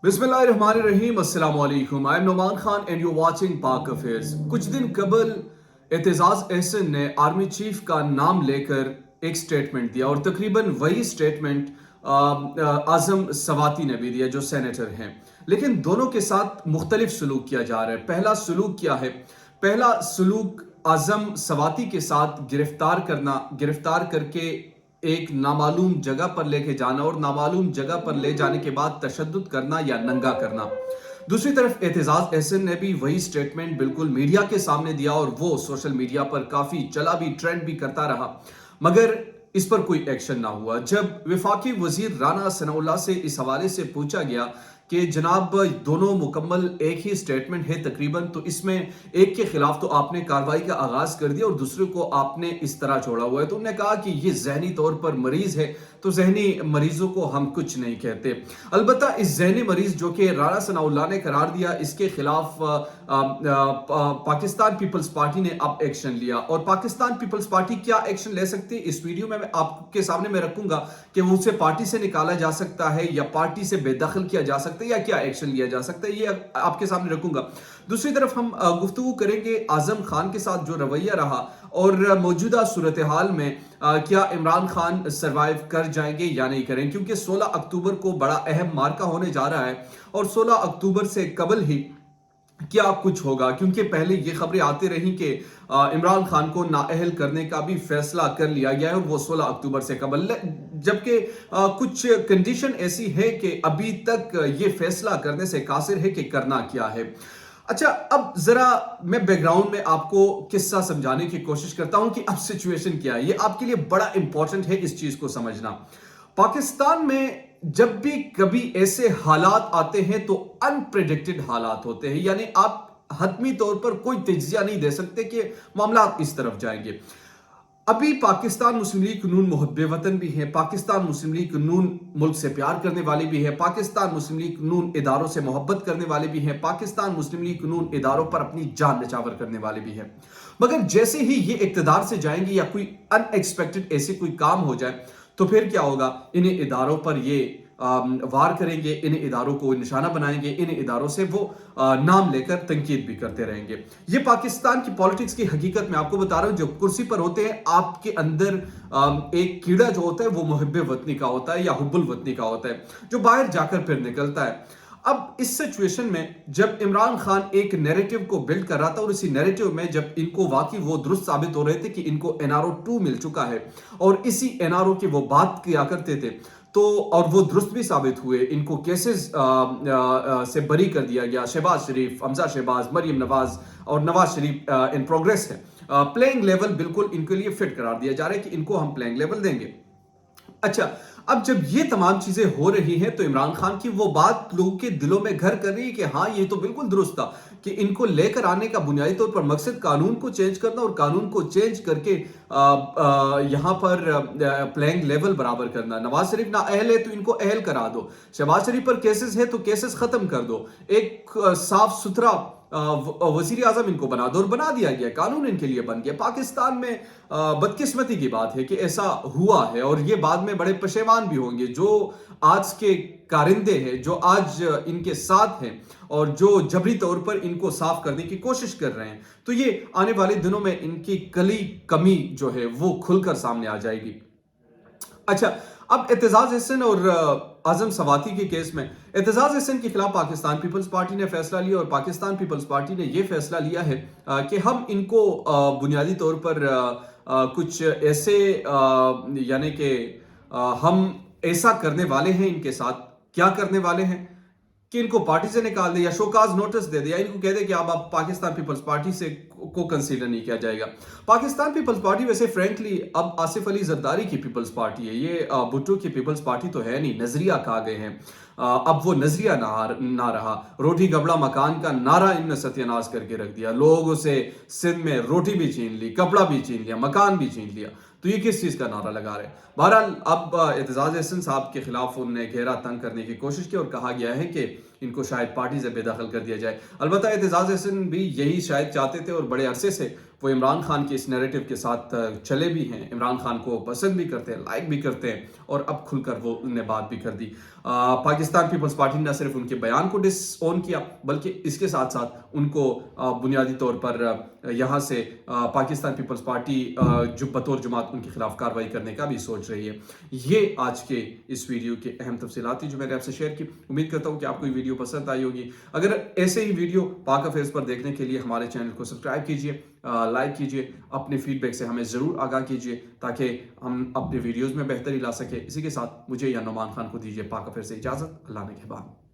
बिस्मिल्लाहिर्रहमानिर्रहीम अस्सलाम वालेकुम। I am Noman Khan and you watching पाक अफेयर्स। कुछ दिन कबल एतजाज एहसन ने आर्मी चीफ का नाम लेकर एक स्टेटमेंट दिया और तकरीबन वही स्टेटमेंट आजम सवाती ने भी दिया जो सेनेटर हैं, लेकिन दोनों के साथ मुख्तलिफ सलूक किया जा रहा है। पहला सलूक क्या है? पहला सलूक आजम सवाती के साथ गिरफ्तार करके एक नामालूम जगह पर लेके जाना और नामालूम जगह पर ले जाने के बाद तशद्दुद करना या नंगा करना। दूसरी तरफ एतजाज एहसन ने भी वही स्टेटमेंट बिल्कुल मीडिया के सामने दिया और वो सोशल मीडिया पर काफी चला भी, ट्रेंड भी करता रहा, मगर इस पर कोई एक्शन ना हुआ। जब वफाकी वजीर राना सनाउल्लाह से इस हवाले से पूछा गया कि जनाब दोनों मुकम्मल एक ही स्टेटमेंट है तकरीबन, तो इसमें एक के खिलाफ तो आपने कार्रवाई का आगाज कर दिया और दूसरे को आपने इस तरह छोड़ा हुआ है, तो उन्होंने कहा कि ये जहनी तौर पर मरीज है, तो जहनी मरीजों को हम कुछ नहीं कहते। अलबत्ता इस जहनी मरीज जो कि राना सनाउल्लाह ने करार दिया, इसके खिलाफ पाकिस्तान पीपल्स पार्टी ने अब एक्शन लिया। और पाकिस्तान पीपल्स पार्टी क्या एक्शन ले सकती है, इस वीडियो में मैं आपके सामने मैं रखूंगा कि उसे पार्टी से निकाला जा सकता है या पार्टी से बेदखल किया जा सकता है या क्या एक्शन लिया जा सकता है, ये आपके सामने रखूंगा। दूसरी तरफ हम गुफ्तगू करेंगे आजम खान के साथ जो रवैया रहा और मौजूदा सूरत हाल में क्या इमरान खान सरवाइव कर जाएंगे या नहीं करें, क्योंकि 16 अक्टूबर को बड़ा अहम मार्का होने जा रहा है और 16 अक्टूबर से कबल ही क्या कुछ होगा, क्योंकि पहले ये खबरें आती रही कि इमरान खान को नाअहल करने का भी फैसला कर लिया गया है और वो 16 अक्टूबर से कबल, जबकि कुछ कंडीशन ऐसी है कि अभी तक ये फैसला करने से कासिर है कि करना क्या है। अच्छा, अब जरा मैं बैकग्राउंड में आपको किस्सा समझाने की कोशिश करता हूं कि अब सिचुएशन क्या है। ये आपके लिए बड़ा इंपॉर्टेंट है इस चीज को समझना। पाकिस्तान में जब भी कभी ऐसे हालात आते हैं तो अनप्रेडिक्टेड हालात होते हैं, यानी आप हतमी तौर पर कोई तज्जिया नहीं दे सकते कि मामला इस तरफ जाएंगे। अभी पाकिस्तान मुस्लिम लीग नून मुहब्बे वतन भी है, पाकिस्तान मुस्लिम लीग नून मुल्क से प्यार करने वाले भी है, पाकिस्तान मुस्लिम लीग नून इदारों से मोहब्बत करने वाले भी हैं, पाकिस्तान मुस्लिम लीग नून इदारों पर अपनी जान निछावर करने वाले भी हैं। मगर जैसे ही ये इक्तदार से जाएंगे या कोई अनएक्सपेक्टेड ऐसे कोई काम हो जाए तो फिर क्या होगा, इन्हें इदारों पर ये वार करेंगे, इन इदारों को निशाना बनाएंगे, इन इदारों से वो नाम लेकर तनकीद भी करते रहेंगे। ये पाकिस्तान की पॉलिटिक्स की हकीकत मैं आपको बता रहा हूं। जो कुर्सी पर होते हैं आपके अंदर एक कीड़ा जो होता है वो मुहब्बे वतनी का होता है या हुब्बुल वतनी का होता है, जो बाहर जाकर फिर निकलता है। अब इस सिचुएशन में जब इमरान खान एक नैरेटिव को बिल्ड कर रहा था और इसी नैरेटिव में जब इनको वाकई वो दुरुस्त साबित हो रहे थे कि इनको एनआरओ 2 मिल चुका है और इसी एनआरओ की वो बात किया करते थे, तो और वो दुरुस्त भी साबित हुए, इनको केसेस से बरी कर दिया गया। शहबाज शरीफ, हमजा शहबाज, मरियम नवाज और नवाज शरीफ इन प्रोग्रेस है। प्लेइंग लेवल बिल्कुल इनके लिए फिट करार दिया जा रहा है कि इनको हम प्लेइंग लेवल देंगे। अच्छा, अब जब ये तमाम चीजें हो रही हैं तो इमरान खान की वो बात लोगों के दिलों में घर कर रही है कि हाँ, ये तो बिल्कुल दुरुस्त था कि इनको लेकर आने का बुनियादी तौर पर मकसद कानून को चेंज करना और कानून को चेंज करके यहां पर प्लेइंग लेवल बराबर करना। नवाज शरीफ ना अहल है तो इनको अहल करा दो, शहबाज शरीफ पर केसेस है तो केसेस खत्म कर दो, एक साफ सुथरा वजीर आजम इनको बना दो, और बना दिया गया, कानून इनके लिए बन गया। पाकिस्तान में बदकिस्मती की बात है कि ऐसा हुआ है और ये बाद में बड़े पशेमान भी होंगे। जो आज के कारिंदे हैं, जो आज इनके साथ हैं और जो जबरी तौर पर इनको साफ करने की कोशिश कर रहे हैं, तो ये आने वाले दिनों में इनकी कली कमी जो है वो खुलकर सामने आ जाएगी। अच्छा, अब एतजाज एहसन और आजम सवाती के केस में एतजाज एहसन के खिलाफ पाकिस्तान पीपल्स पार्टी ने फैसला लिया और पाकिस्तान पीपल्स पार्टी ने यह फैसला लिया है कि हम इनको बुनियादी तौर पर कुछ ऐसे यानी कि हम ऐसा करने वाले हैं, इनके साथ क्या करने वाले हैं कि इनको पार्टी से निकाल दे या शोकाज नोटिस दे दे या इनको कह दे कि अब पाकिस्तान पीपल्स पार्टी से को कंसीडर नहीं किया जाएगा। पाकिस्तान पीपल्स पार्टी वैसे फ्रेंकली अब आसिफ अली जरदारी की पीपल्स पार्टी है, ये भुट्टो की पीपल्स पार्टी तो है नहीं, नजरिया कहा गए हैं। अब वो नजरिया ना रहा, रोटी कपड़ा मकान का नारा इनने सत्यानाश करके रख दिया। लोगों से सिंध में रोटी भी छीन ली, कपड़ा भी छीन लिया, मकान भी छीन लिया, तो ये किस चीज का नारा लगा रहे हैं। बहरहाल अब एतजाज एहसन साहब के खिलाफ उन्हें घेरा तंग करने की कोशिश की और कहा गया है कि इनको शायद पार्टी से बेदखल कर दिया जाए। अलबत्ता एतजाज एहसन भी यही शायद चाहते थे और बड़े अरसे से وہ عمران خان کے اس نیریٹو کے ساتھ چلے بھی ہیں، عمران خان کو پسند بھی کرتے ہیں، لائک بھی کرتے ہیں، اور اب کھل کر وہ نے بات بھی کر دی۔ پاکستان پیپلز پارٹی نہ صرف ان کے بیان کو ڈس اون کیا، بلکہ اس کے ساتھ ساتھ ان کو بنیادی طور پر یہاں سے پاکستان پیپلز پارٹی جو بطور جماعت ان کے خلاف کارروائی کرنے کا بھی سوچ رہی ہے۔ یہ آج کے اس ویڈیو کے اہم تفصیلات تھی جو میں نے آپ سے شیئر کی۔ امید کرتا ہوں کہ آپ کو یہ ویڈیو پسند آئی ہوگی۔ اگر ایسے ہی ویڈیو پاک افیئرز پر دیکھنے کے لیے ہمارے چینل کو سبسکرائب کیجیے، لائک کیجیے، اپنے فیڈ بیک سے ہمیں ضرور آگاہ کیجیے تاکہ ہم اپنے ویڈیوز میں بہتری لا سکیں۔ اسی کے ساتھ مجھے یا نعمان خان کو دیجیے پاک افیئر سے اجازت۔ اللہ نے کے بعد۔